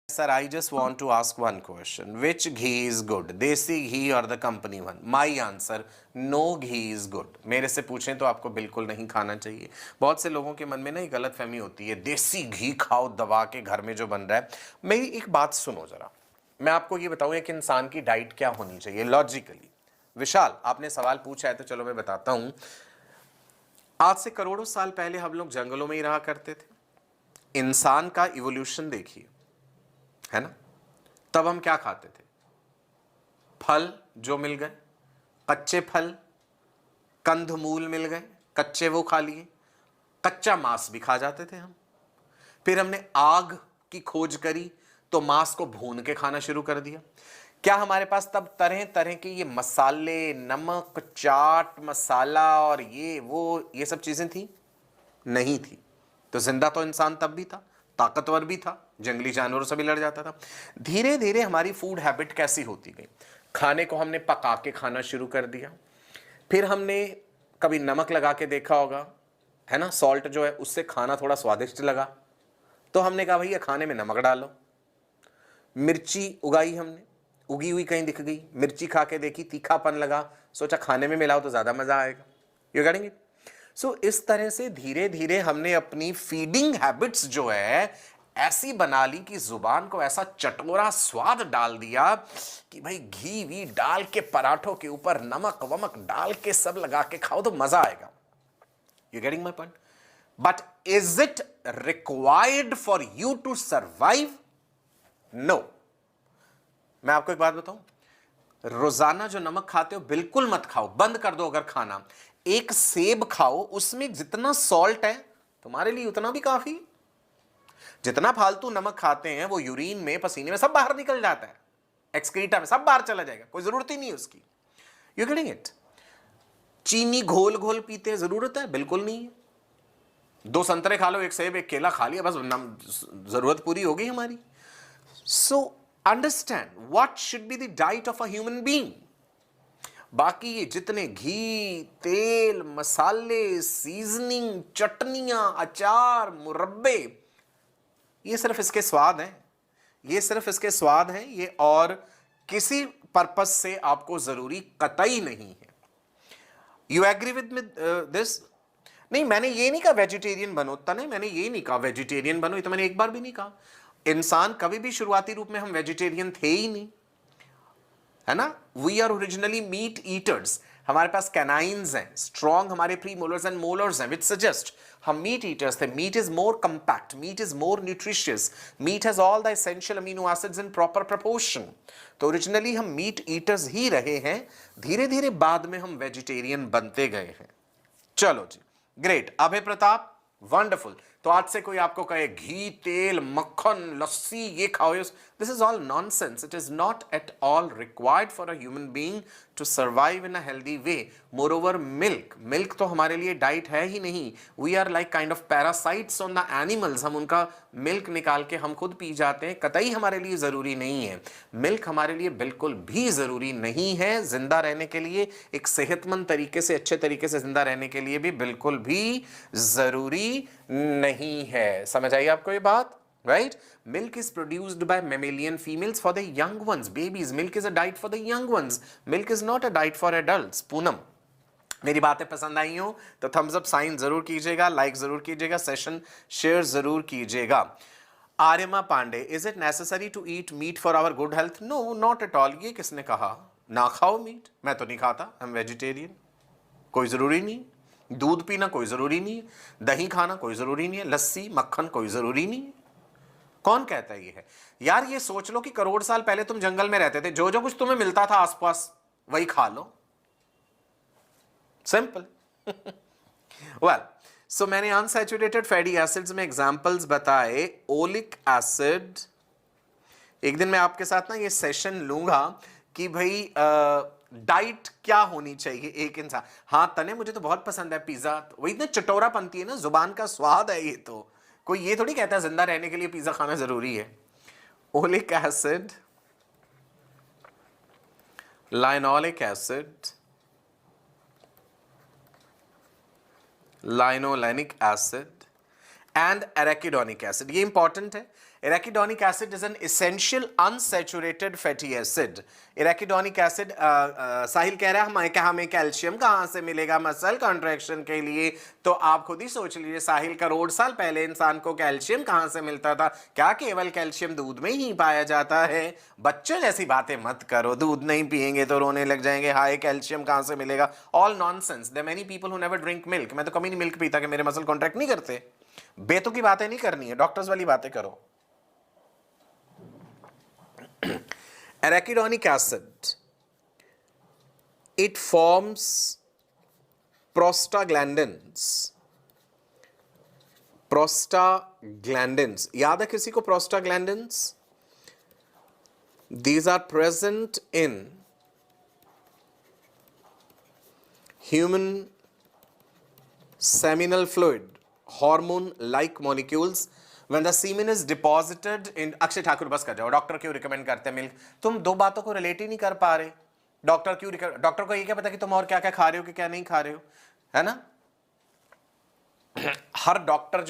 Sir, I just want to ask one question. Which ghee is good? Desi ghee or the company one? My answer, no ghee is good. मेरे से पूछें तो आपको बिल्कुल नहीं खाना चाहिए। बहुत से लोगों के मन में ना एक गलत फहमी होती है, देसी घी खाओ दबा के घर में जो बन रहा है। मेरी एक बात सुनो जरा, मैं आपको ये बताऊं एक इंसान की डाइट क्या होनी चाहिए लॉजिकली। विशाल, आपने सवाल पूछा है तो चलो मैं बताता हूं। आज से करोड़ों साल पहले हम लोग जंगलों में ही रहा करते थे। इंसान का इवोल्यूशन देखिए, है ना। तब हम क्या खाते थे? फल जो मिल गए, कच्चे फल, कंदमूल मिल गए, कच्चे वो खा लिए। कच्चा मांस भी खा जाते थे हम। फिर हमने आग की खोज करी तो मांस को भून के खाना शुरू कर दिया। क्या हमारे पास तब तरह तरह के ये मसाले, नमक, चाट मसाला और ये सब चीजें थी? नहीं थी। तो जिंदा तो इंसान तब भी था, ताकतवर भी था, जंगली जानवरों से भी लड़ जाता था। धीरे धीरे हमारी फूड हैबिट कैसी होती गई? खाने को हमने पका के खाना शुरू कर दिया। फिर हमने कभी नमक लगा के देखा होगा, है ना, सॉल्ट जो है उससे खाना थोड़ा स्वादिष्ट लगा तो हमने कहा भैया खाने में नमक डालो। मिर्ची उगाई हमने, उगी हुई कहीं दिख गई, मिर्ची खा के देखी, तीखापन लगा, सोचा खाने में मिलाओ तो ज्यादा मजा आएगा। You getting it? सो इस तरह से धीरे धीरे हमने अपनी फीडिंग हैबिट्स जो है ऐसी बना ली कि जुबान को ऐसा चटोरा स्वाद डाल दिया कि भाई घी वी डाल के पराठों के ऊपर नमक वमक डाल के सब लगा के खाओ तो मजा आएगा। You getting my point? But is it required for you to survive? No. मैं आपको एक बात बताऊं, रोजाना जो नमक खाते हो बिल्कुल मत खाओ, बंद कर दो। अगर खाना, एक सेब खाओ, उसमें जितना सॉल्ट है तुम्हारे लिए उतना भी काफी। जितना फालतू नमक खाते हैं वो यूरिन में, पसीने में सब बाहर निकल जाता है, एक्सक्रीटा में सब बाहर चला जाएगा, कोई जरूरत ही नहीं है उसकी। You getting it? चीनी घोल घोल पीते हैं, जरूरत है? बिल्कुल नहीं है। 2 संतरे खा लो, 1 सेब 1 केला खा लिया, बस जरूरत पूरी हो गई हमारी। So understand what should be the diet of a human being. बाकी ये जितने घी, तेल, मसाले, सीजनिंग, चटनियां, अचार, मुरब्बे, ये सिर्फ इसके स्वाद हैं। ये सिर्फ इसके स्वाद हैं, ये और किसी पर्पस से आपको जरूरी कतई नहीं है। You agree with me this? नहीं, मैंने ये नहीं कहा वेजिटेरियन बनो, तने मैंने ये नहीं कहा वेजिटेरियन बनो, ये तो मैंने एक बार भी नहीं कहा। इंसान कभी भी शुरुआती रूप में हम वेजिटेरियन थे ही नहीं, है ना। We are originally meat eaters. हमारे पास कैनाइंस हैं, स्ट्रॉन्ग हमारे प्री मोलर्स एंड मोलर्स हैं, विच सजेस्ट हम मीट ईटर्स थे। Meat is more compact, meat is more nutritious, meat has all the essential amino acids in proper proportion. तो originally हम meat eaters ही रहे हैं, धीरे धीरे बाद में हम वेजिटेरियन बनते गए हैं। चलो जी, ग्रेट। अभय प्रताप, वंडरफुल। तो आज से कोई आपको कहे घी, तेल, मक्खन, लस्सी ये खाओ, this is all nonsense. It is not at all required for a human being to survive in a healthy way. Moreover milk तो हमारे लिए डाइट है ही नहीं। We are like kind of parasites on the animals. हम उनका milk निकाल के हम खुद पी जाते हैं, कतई हमारे लिए जरूरी नहीं है। मिल्क हमारे लिए बिल्कुल भी जरूरी नहीं है जिंदा रहने के लिए, एक सेहतमंद तरीके से, अच्छे तरीके से जिंदा रहने के लिए भी बिल्कुल भी जरूरी नहीं है। समझ आई आपको ये बात? Right? Milk is produced by mammalian females for the young ones, babies. Milk is a diet for the young ones. Milk is not a diet for adults. Poonam, मेरी बातें पसंद आई हो तो थम्स अप साइन जरूर कीजिएगा, लाइक जरूर कीजिएगा, session share जरूर कीजिएगा। Aryama Pandey, is it necessary to eat meat for our good health? No, not at all. ये किसने कहा ना खाओ मीट? मैं तो नहीं खाता, आई एम वेजिटेरियन, कोई जरूरी नहीं। दूध पीना कोई जरूरी नहीं है, दही खाना कोई जरूरी नहीं है, लस्सी मक्खन कोई जरूरी नहीं है। कौन कहता है ये है? यार ये सोच लो कि करोड़ साल पहले तुम जंगल में रहते थे, जो जो कुछ तुम्हें मिलता था आसपास वही खा लो, सिंपल। वेल, सो मैंने अनसैचुरेटेड फैटी एसिड्स में एग्जांपल्स बताए। ओलिक एसिड, एक दिन मैं आपके साथ ना ये सेशन लूंगा कि भाई डाइट क्या होनी चाहिए एक इंसान। हाँ तने, मुझे तो बहुत पसंद है पिज्जा, वही इतना चटोरा बनती है ना, जुबान का स्वाद है ये। तो कोई ये थोड़ी कहता है जिंदा रहने के लिए पिज्जा खाना जरूरी है। Oleic acid, linoleic acid, linolenic acid and arachidonic acid, ये इंपॉर्टेंट है। Arachidonic acid is an essential unsaturated fatty acid. Arachidonic acid, Sahil कह रहा है हमें कैल्शियम कहां से मिलेगा मसल कॉन्ट्रैक्शन के लिए? तो आप खुद ही सोच लीजिए, साहिल करोड़ साल पहले इंसान को कैल्शियम कहां से मिलता था? क्या केवल कैल्शियम दूध में ही पाया जाता है? बच्चों जैसी बातें मत करो, दूध नहीं पिएंगे तो रोने लग जाएंगे, हाय कैल्शियम कहां से मिलेगा? All nonsense. There many people who never drink milk. मैं तो कभी नहीं मिल्क पीता कि मेरे मसल कॉन्ट्रैक्ट नहीं करते। बेतुकी की बातें नहीं करनी है, डॉक्टर्स वाली बातें करो। Arachidonic acid, it forms prostaglandins। Prostaglandins याद है किसी को? Prostaglandins, these are present in human seminal fluid, hormone like molecules when the semen is deposited in। Akshay Thakur बस कर जाओ, डॉक्टर क्यों रिकमेंड करते हैं मिल्क? तुम दो बातों को रिलेट ही नहीं कर पा रहे। डॉक्टर को ये क्या पता कि तुम और क्या क्या खा रहे हो कि क्या नहीं खा रहे हो, है ना? हर डॉक्टर जो